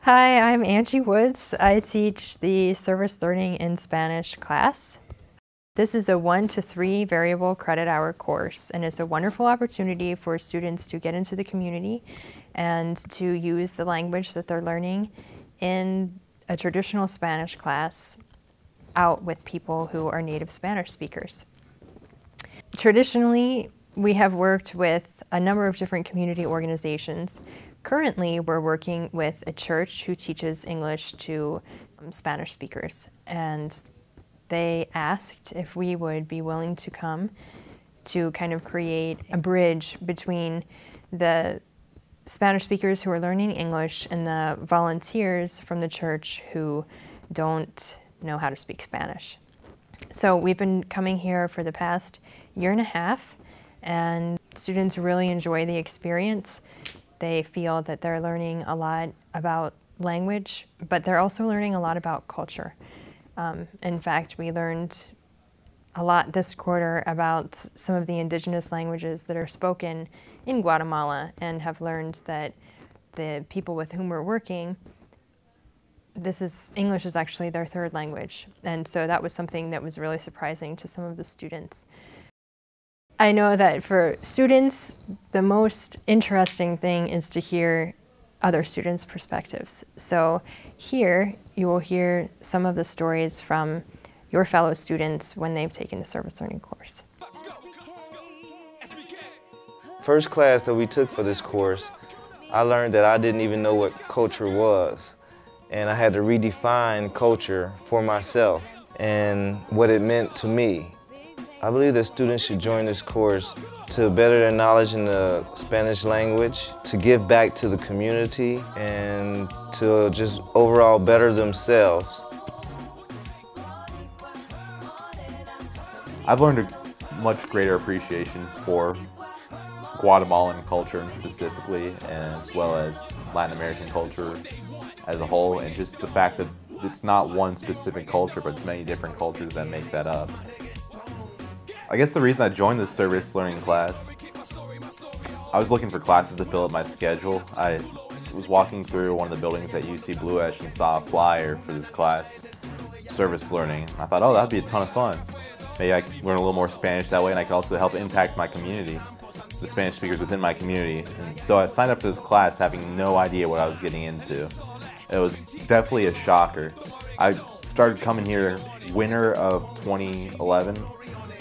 Hi, I'm Angie Woods. I teach the Service Learning in Spanish class. This is a 1 to 3 variable credit hour course, and it's a wonderful opportunity for students to get into the community and to use the language that they're learning in a traditional Spanish class out with people who are native Spanish speakers. Traditionally, we have worked with a number of different community organizations. Currently, we're working with a church who teaches English to Spanish speakers, and they asked if we would be willing to come to kind of create a bridge between the Spanish speakers who are learning English and the volunteers from the church who don't know how to speak Spanish. So we've been coming here for the past year and a half, and students really enjoy the experience. They feel that they're learning a lot about language, but they're also learning a lot about culture. In fact, we learned a lot this quarter about some of the indigenous languages that are spoken in Guatemala, and have learned that the people with whom we're working, English is actually their third language. And so that was something that was really surprising to some of the students. I know that for students, the most interesting thing is to hear other students' perspectives. So here, you will hear some of the stories from your fellow students when they've taken the service learning course. First class that we took for this course, I learned that I didn't even know what culture was. And I had to redefine culture for myself and what it meant to me. I believe that students should join this course to better their knowledge in the Spanish language, to give back to the community, and to just overall better themselves. I've learned a much greater appreciation for Guatemalan culture and specifically, as well as Latin American culture as a whole, and just the fact that it's not one specific culture, but it's many different cultures that make that up. I guess the reason I joined this service learning class, I was looking for classes to fill up my schedule. I was walking through one of the buildings at UC Blue Ash and saw a flyer for this class, service learning. I thought, oh, that'd be a ton of fun. Maybe I could learn a little more Spanish that way, and I could also help impact my community, the Spanish speakers within my community. And so I signed up for this class having no idea what I was getting into. It was definitely a shocker. I started coming here winter of 2011.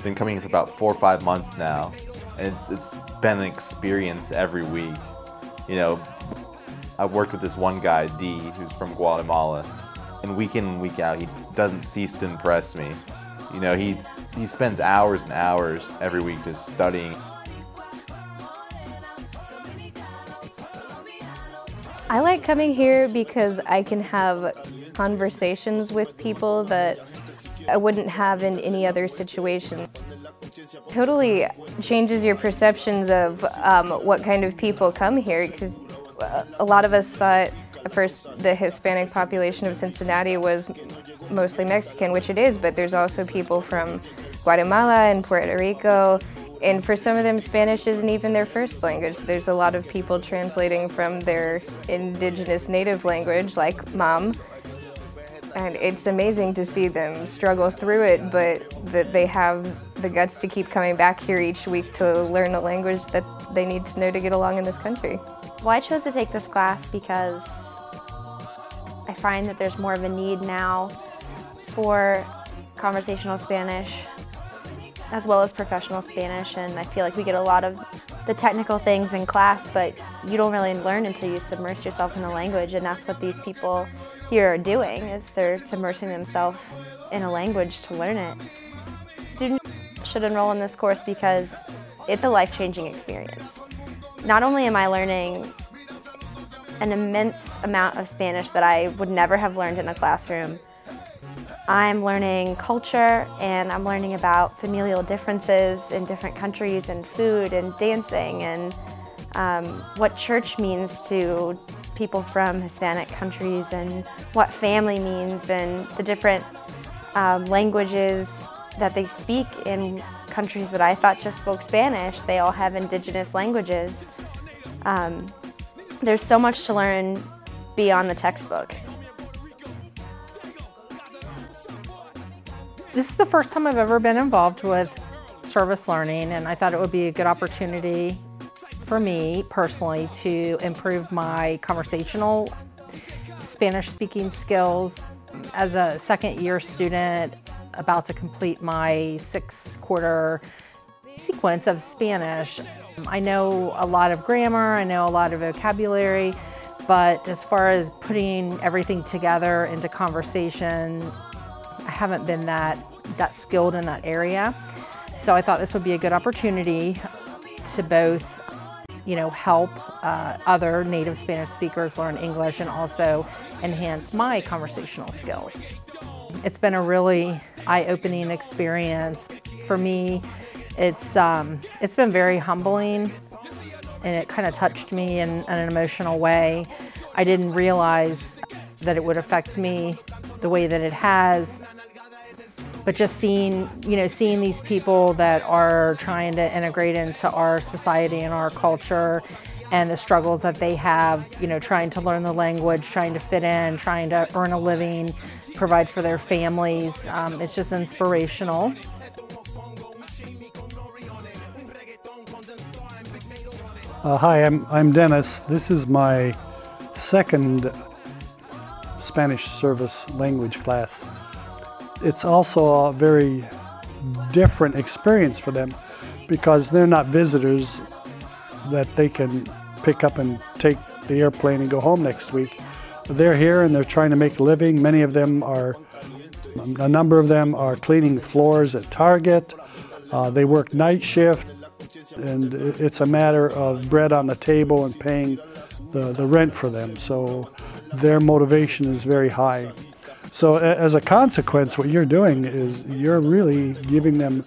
Been coming here for about 4 or 5 months now, and it's been an experience every week. You know, I've worked with this one guy, D, who's from Guatemala, and week in and week out, he doesn't cease to impress me. You know, he spends hours and hours every week just studying. I like coming here because I can have conversations with people that I wouldn't have in any other situation. Totally changes your perceptions of what kind of people come here, because a lot of us thought at first the Hispanic population of Cincinnati was mostly Mexican, which it is, but there's also people from Guatemala and Puerto Rico, and for some of them Spanish isn't even their first language. There's a lot of people translating from their indigenous native language, like Mom. And it's amazing to see them struggle through it, but that they have the guts to keep coming back here each week to learn a language that they need to know to get along in this country. Well, I chose to take this class because I find that there's more of a need now for conversational Spanish as well as professional Spanish, and I feel like we get a lot of the technical things in class, but you don't really learn until you submerge yourself in the language, and that's what these people here are doing, is they're submersing themselves in a language to learn it. Students should enroll in this course because it's a life-changing experience. Not only am I learning an immense amount of Spanish that I would never have learned in a classroom, I'm learning culture, and I'm learning about familial differences in different countries, and food and dancing, and what church means to people from Hispanic countries, and what family means, and the different languages that they speak in countries that I thought just spoke Spanish. They all have indigenous languages. There's so much to learn beyond the textbook. This is the first time I've ever been involved with service learning, and I thought it would be a good opportunity for me personally to improve my conversational Spanish speaking skills. As a second-year student about to complete my 6-quarter sequence of Spanish, I know a lot of grammar, I know a lot of vocabulary, but as far as putting everything together into conversation, I haven't been that skilled in that area. So I thought this would be a good opportunity to both, help other native Spanish speakers learn English and also enhance my conversational skills. It's been a really eye-opening experience. For me, it's been very humbling, and it kind of touched me in an emotional way. I didn't realize that it would affect me the way that it has. But just seeing these people that are trying to integrate into our society and our culture and the struggles that they have, trying to learn the language, trying to fit in, trying to earn a living, provide for their families, it's just inspirational. Hi, I'm Dennis. This is my second Spanish service language class. It's also a very different experience for them because they're not visitors that they can pick up and take the airplane and go home next week. They're here and they're trying to make a living. A number of them are cleaning floors at Target. They work night shift, and it's a matter of bread on the table and paying the rent for them. So their motivation is very high. So as a consequence, what you're doing is you're really giving them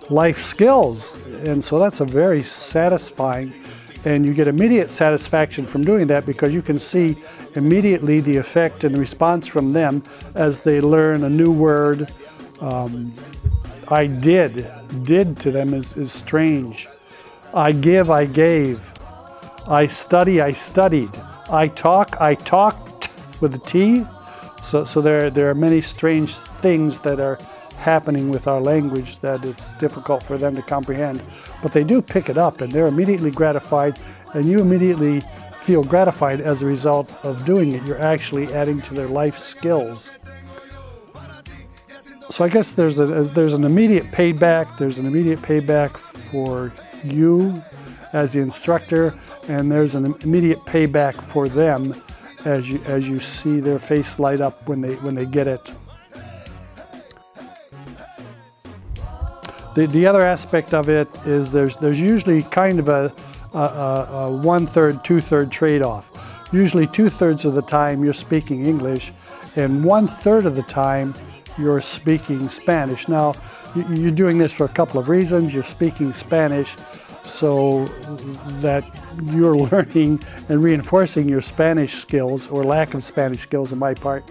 life skills. And so that's a very satisfying, and you get immediate satisfaction from doing that because you can see immediately the effect and the response from them as they learn a new word. I did to them is strange. I give, I gave. I study, I studied. I talked with a T. So there are many strange things that are happening with our language that it's difficult for them to comprehend. But they do pick it up and they're immediately gratified, and you immediately feel gratified as a result of doing it. You're actually adding to their life skills. So I guess there's an immediate payback. There's an immediate payback for you as the instructor, and there's an immediate payback for them as you see their face light up when they get it. The other aspect of it is there's usually kind of a 1/3, 2/3 trade-off. Usually 2/3 of the time you're speaking English, and 1/3 of the time you're speaking Spanish. Now you're doing this for a couple of reasons. You're speaking Spanish so that you're learning and reinforcing your Spanish skills, or lack of Spanish skills on my part.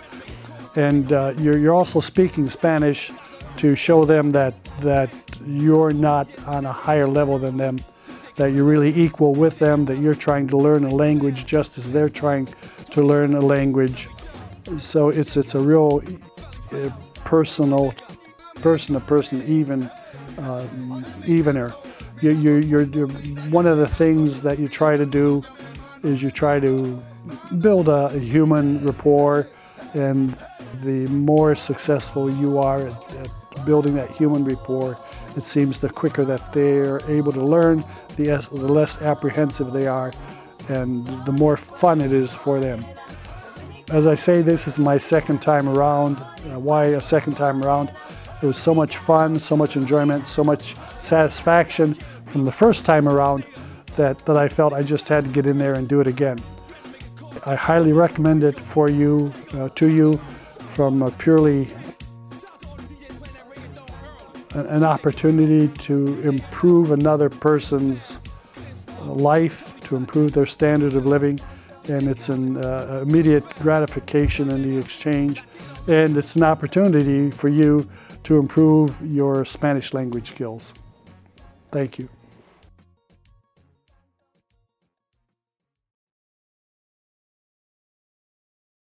And you're also speaking Spanish to show them that you're not on a higher level than them, that you're really equal with them, that you're trying to learn a language just as they're trying to learn a language. So it's a real personal, person-to-person evener. You're one of the things that you try to do is you try to build a human rapport, and the more successful you are at building that human rapport, it seems the quicker that they're able to learn, the less apprehensive they are, and the more fun it is for them. As I say, this is my second time around. Why a second time around? It was so much fun, so much enjoyment, so much satisfaction from the first time around that I felt I just had to get in there and do it again. I highly recommend it for you, to you, from a purely an opportunity to improve another person's life, to improve their standard of living, and it's an immediate gratification in the exchange, and it's an opportunity for you to improve your Spanish language skills. Thank you.